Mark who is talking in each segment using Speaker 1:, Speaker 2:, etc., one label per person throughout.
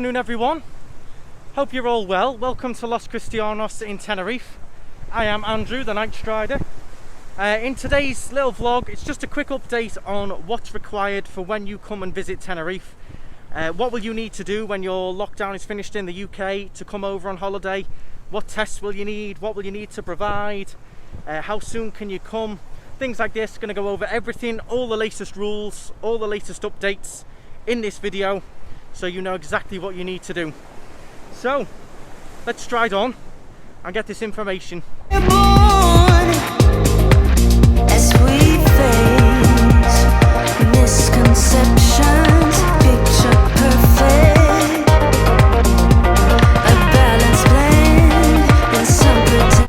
Speaker 1: afternoon everyone, hope you're all well. Welcome to Los Cristianos in Tenerife. I am Andrew, the KnightStrider. In today's little vlog, it's just a quick update on what's required for when you come and visit Tenerife. What will you need to do when your lockdown is finished in the UK to come over on holiday? What tests will you need? What will you need to provide? How soon can you come? Things like this. Going to go over everything, all the latest rules, all the latest updates in this video, so you know exactly what you need to do. So let's stride on and get this information.
Speaker 2: As we face misconceptions, picture perfect, a balanced blend and some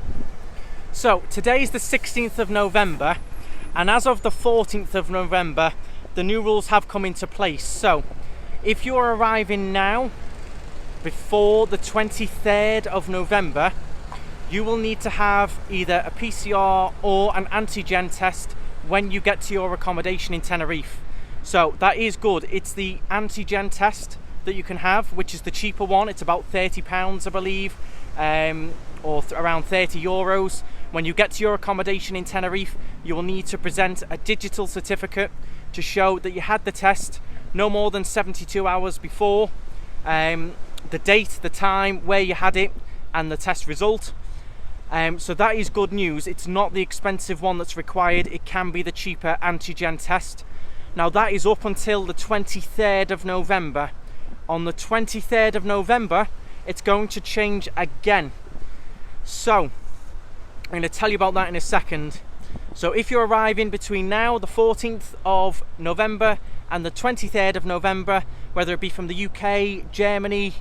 Speaker 1: So today is the 16th of November, and as of the 14th of November the new rules have come into place. So if you are arriving now before the 23rd of November, you will need to have either a PCR or an antigen test when you get to your accommodation in Tenerife. So that is good. It's the antigen test that you can have, which is the cheaper one. It's about £30, I believe, or around €30. When you get to your accommodation in Tenerife, you will need to present a digital certificate to show that you had the test no more than 72 hours before, the date, the time, where you had it, and the test result. So that is good news. It's not the expensive one that's required. It can be the cheaper antigen test. Now that is up until the 23rd of November. On the 23rd of November, it's going to change again. So I'm going to tell you about that in a second. So if you're arriving between now, the 14th of November, and the 23rd of November, whether it be from the UK, Germany,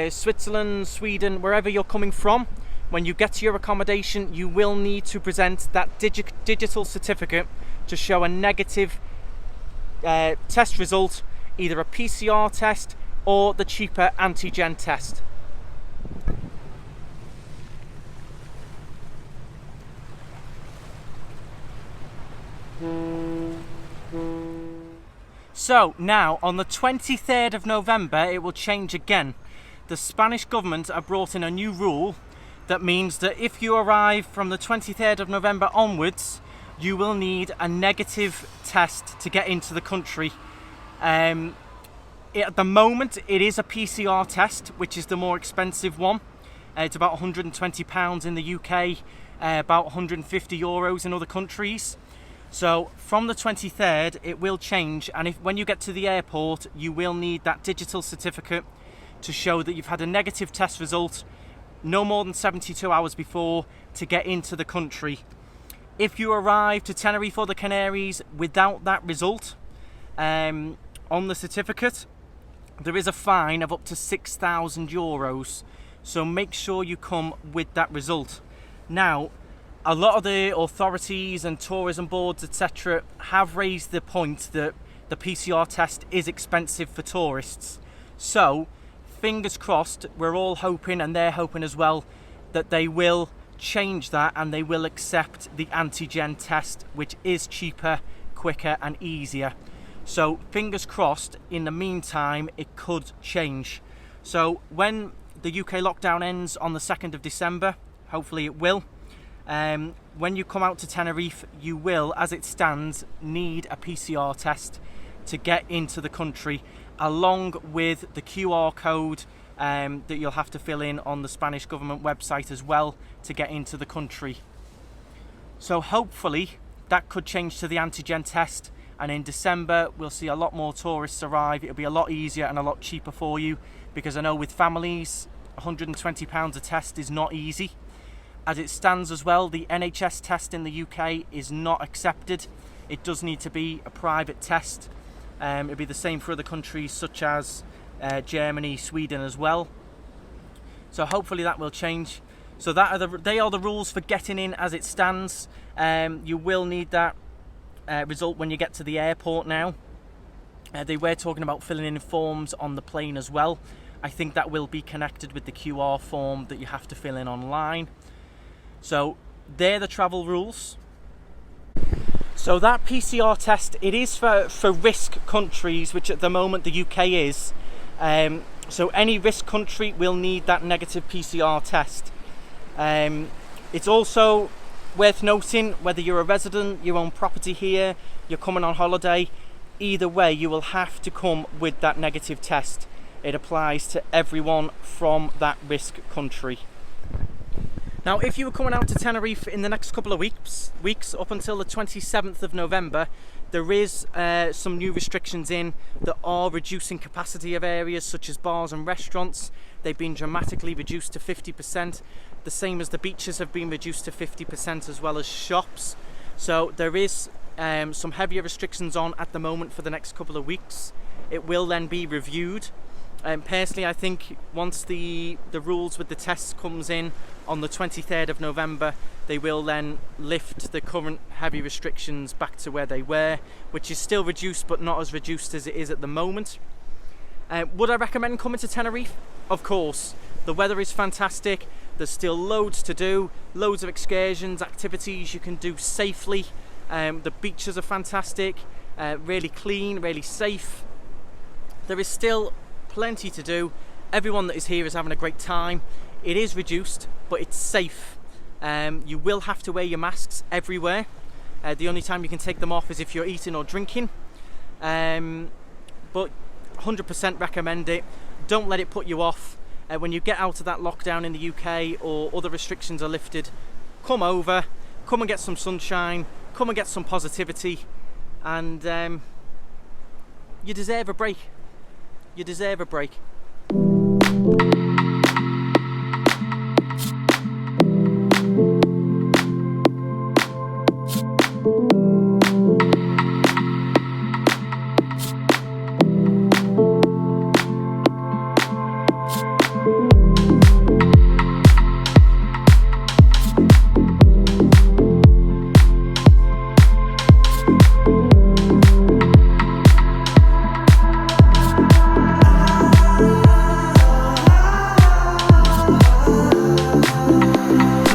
Speaker 1: Switzerland, Sweden, wherever you're coming from, when you get to your accommodation, you will need to present that digital certificate to show a negative test result, either a PCR test or the cheaper antigen test. So now on the 23rd of November it will change again. The Spanish government have brought in a new rule that means that if you arrive from the 23rd of November onwards, you will need a negative test to get into the country. At the moment it is a PCR test, which is the more expensive one. It's about £120 in the UK, about €150 in other countries. So from the 23rd it will change, and when you get to the airport you will need that digital certificate to show that you've had a negative test result no more than 72 hours before to get into the country. If you arrive to Tenerife or the Canaries without that result on the certificate, there is a fine of up to €6,000. So make sure you come with that result. Now, a lot of the authorities and tourism boards, etc., have raised the point that the PCR test is expensive for tourists. So, fingers crossed, we're all hoping, and they're hoping as well, that they will change that and they will accept the antigen test, which is cheaper, quicker and easier. So, fingers crossed, in the meantime, it could change. So, when the UK lockdown ends on the 2nd of December, hopefully it will, when you come out to Tenerife, you will, as it stands, need a PCR test to get into the country, along with the QR code that you'll have to fill in on the Spanish government website as well to get into the country. So hopefully that could change to the antigen test, and in December we'll see a lot more tourists arrive. It'll be a lot easier and a lot cheaper for you, because I know with families £120 a test is not easy. As it stands as well, the NHS test in the UK is not accepted. It does need to be a private test. It'll be the same for other countries such as Germany, Sweden as well. So hopefully that will change. So they are the rules for getting in as it stands. You will need that result when you get to the airport now. They were talking about filling in forms on the plane as well. I think that will be connected with the QR form that you have to fill in online. So they're the travel rules. So that PCR test, it is for risk countries, which at the moment the UK is. So any risk country will need that negative PCR test. It's also worth noting, whether you're a resident, you own property here, you're coming on holiday, either way you will have to come with that negative test. It applies to everyone from that risk country. Now, if you were coming out to Tenerife in the next couple of weeks up until the 27th of November, there is some new restrictions in that are reducing capacity of areas such as bars and restaurants. They've been dramatically reduced to 50%, the same as the beaches have been reduced to 50%, as well as shops. So there is some heavier restrictions on at the moment for the next couple of weeks. It will then be reviewed. Personally, I think once the rules with the tests comes in on the 23rd of November, they will then lift the current heavy restrictions back to where they were, which is still reduced but not as reduced as it is at the moment. Would I recommend coming to Tenerife? Of course. The weather is fantastic. There's still loads to do, loads of excursions, activities you can do safely. The beaches are fantastic, really clean, really safe. There is still plenty to do. Everyone that is here is having a great time. It is reduced, but it's safe. You will have to wear your masks everywhere. The only time you can take them off is if you're eating or drinking. But 100% recommend it. Don't let it put you off. When you get out of that lockdown in the UK or other restrictions are lifted, come over, come and get some sunshine, come and get some positivity, and you deserve a break. You deserve a break.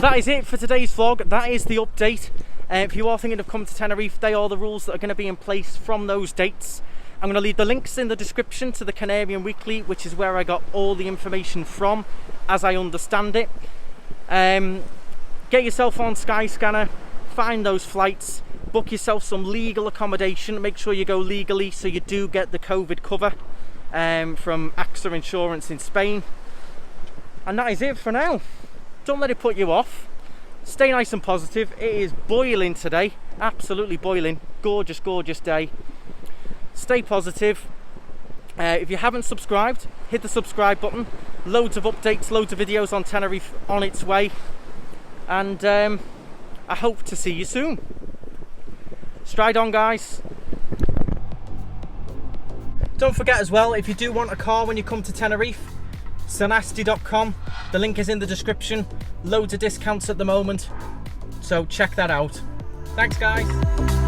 Speaker 1: That is it for today's vlog. That is the update. If you are thinking of coming to Tenerife, they are the rules that are going to be in place from those dates. I'm going to leave the links in the description to the Canary Weekly, which is where I got all the information from, as I understand it. Get yourself on Skyscanner, find those flights, book yourself some legal accommodation, make sure you go legally so you do get the COVID cover from AXA Insurance in Spain. And that is it for now. Don't let it put you off. Stay nice and positive. It is boiling today, absolutely boiling. Gorgeous, gorgeous day. Stay positive. If you haven't subscribed, hit the subscribe button. Loads of updates, loads of videos on Tenerife on its way. And I hope to see you soon. Stride on, guys. Don't forget as well, if you do want a car when you come to Tenerife, Sanasti.com. The link is in the description. Loads of discounts at the moment, so check that out. Thanks, guys.